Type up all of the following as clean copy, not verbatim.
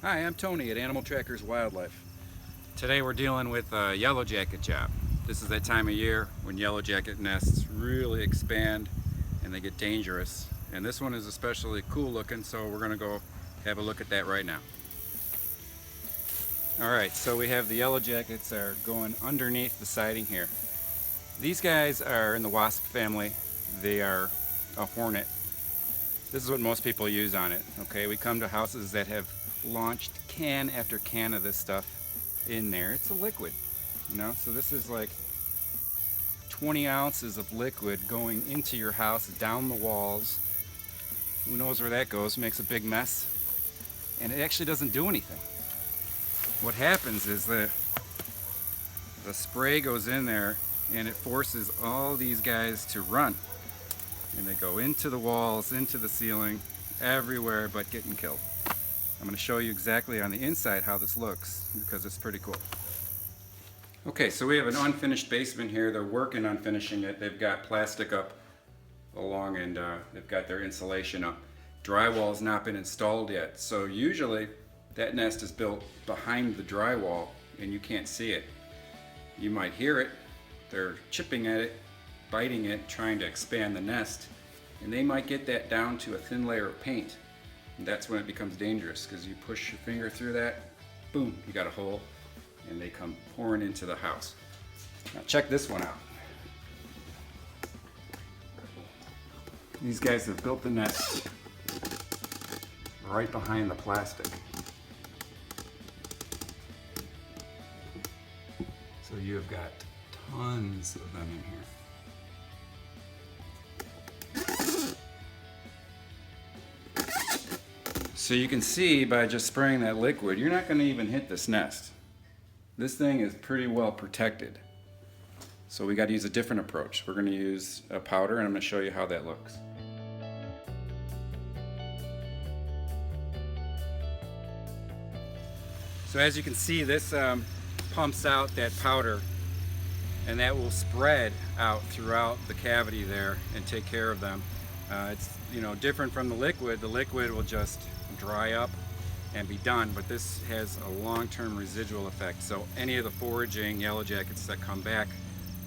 Hi, I'm Tony at Animal Trackers Wildlife. Today we're dealing with a yellow jacket job. This is that time of year when yellow jacket nests really expand and they get dangerous. And this one is especially cool looking, so we're gonna go have a look at that right now. Alright, so we have the yellow jackets are going underneath the siding here. These guys are in the wasp family. They are a hornet. This is what most people use on it. Okay, we come to houses that have launched can after can of this stuff in there. It's a liquid, you know, so this is like 20 ounces of liquid going into your house, down the walls. Who knows where that goes? Makes a big mess, and it actually doesn't do anything. What happens is that the spray goes in there and it forces all these guys to run, and they go into the walls, into the ceiling, everywhere but getting killed. I'm going to show you exactly on the inside how this looks because it's pretty cool. Okay, so we have an unfinished basement here. They're working on finishing it. They've got plastic up along and they've got their insulation up. Drywall's not been installed yet, so usually that nest is built behind the drywall and you can't see it. You might hear it. They're chipping at it, biting it, trying to expand the nest, and they might get that down to a thin layer of paint. And that's when it becomes dangerous, because you push your finger through that, boom, you got a hole, and they come pouring into the house. Now check this one out. These guys have built the nest right behind the plastic. So you have got tons of them in here. So you can see by just spraying that liquid, you're not going to even hit this nest. This thing is pretty well protected. So we got to use a different approach. We're going to use a powder, and I'm going to show you how that looks. So as you can see, this pumps out that powder, and that will spread out throughout the cavity there and take care of them. It's different from the liquid. The liquid will just dry up and be done, but this has a long-term residual effect. So any of the foraging yellow jackets that come back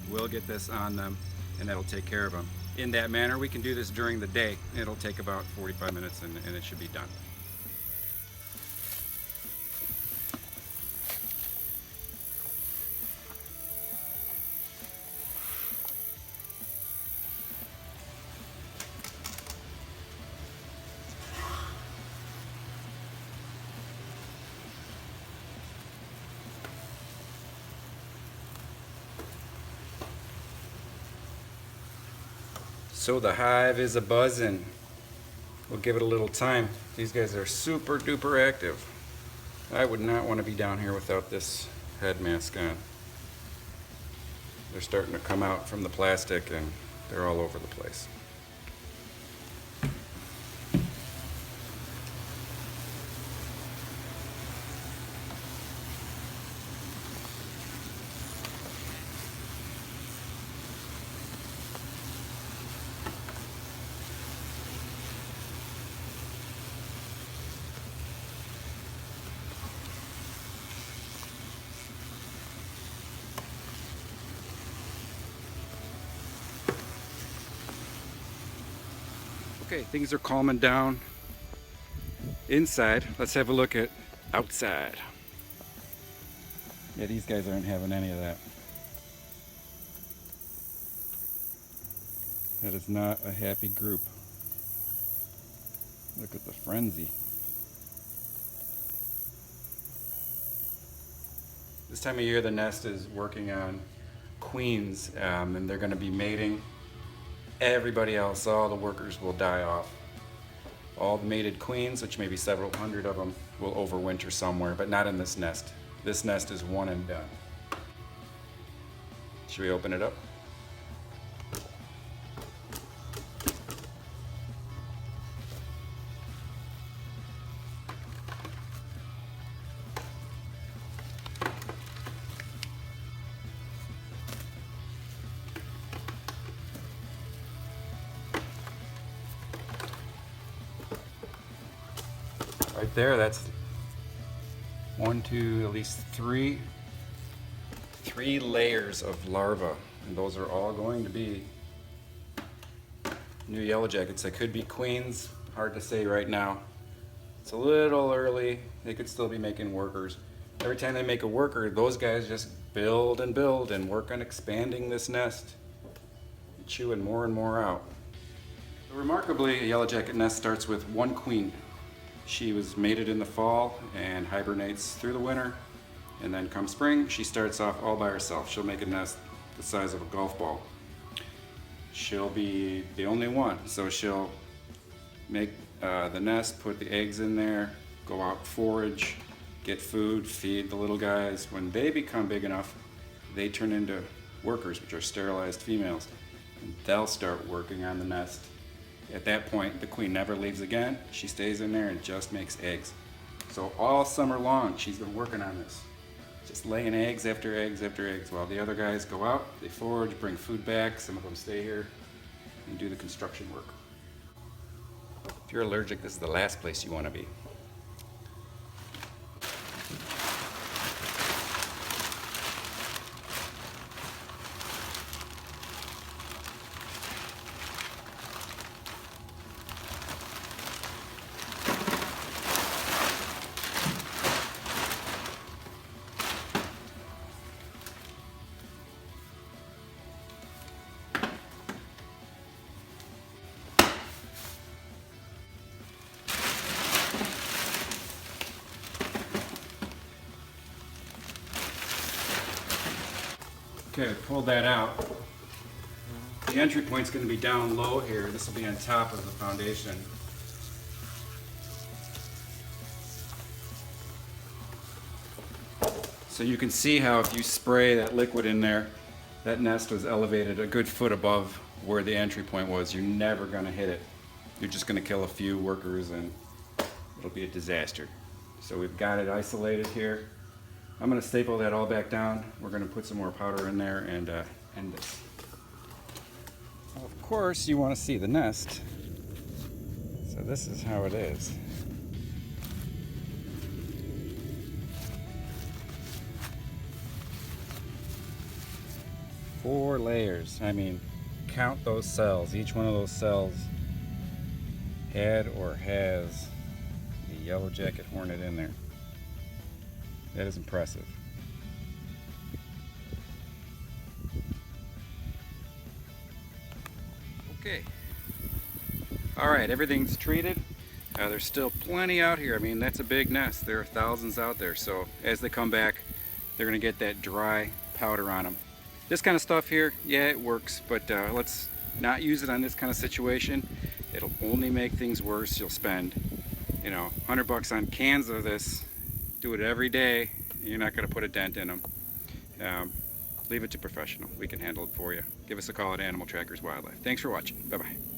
will get this on them, and that'll take care of them. In that manner, we can do this during the day. It'll take about 45 minutes and it should be done. So the hive is a-buzzing. We'll give it a little time. These guys are super duper active. I would not want to be down here without this head mask on. They're starting to come out from the plastic and they're all over the place. Okay, things are calming down inside. Let's have a look at outside. Yeah, these guys aren't having any of that. That is not a happy group. Look at the frenzy. This time of year the nest is working on queens, and they're going to be mating. Everybody else, all the workers will die off. All the mated queens, which may be several hundred of them, will overwinter somewhere, but not in this nest. This nest is one and done. Should we open it up? Right there, that's one, two, at least three layers of larvae, and those are all going to be new yellow jackets. They could be queens, hard to say right now. It's a little early. They could still be making workers. Every time they make a worker, those guys just build and work on expanding this nest, chewing more and more out. Remarkably, a yellow jacket nest starts with one queen. She was mated in the fall and hibernates through the winter, and then come spring, she starts off all by herself. She'll make a nest the size of a golf ball. She'll be the only one, so she'll make the nest, put the eggs in there, go out, forage, get food, feed the little guys. When they become big enough, they turn into workers, which are sterilized females, and they'll start working on the nest. At that point, the queen never leaves again. She stays in there and just makes eggs. So all summer long, she's been working on this, just laying eggs after eggs after eggs, while the other guys go out, they forage, bring food back. Some of them stay here and do the construction work. If you're allergic, this is the last place you want to be. Okay, pull that out. The entry point's going to be down low here. This will be on top of the foundation. So you can see how if you spray that liquid in there, that nest was elevated a good foot above where the entry point was. You're never going to hit it. You're just going to kill a few workers and it'll be a disaster. So we've got it isolated here. I'm going to staple that all back down. We're going to put some more powder in there and end this. Well, of course, you want to see the nest. So this is how it is. Four layers. I mean, count those cells. Each one of those cells had or has the yellow jacket hornet in there. That is impressive. Okay. All right, everything's treated. There's still plenty out here. I mean, that's a big nest. There are thousands out there. So as they come back, they're gonna get that dry powder on them. This kind of stuff here, yeah, it works, but let's not use it on this kind of situation. It'll only make things worse. You'll spend, $100 on cans of this. Do it every day. You're not going to put a dent in them. Leave it to professional. We can handle it for you. Give us a call at Animal Trackers Wildlife. Thanks for watching. Bye-bye.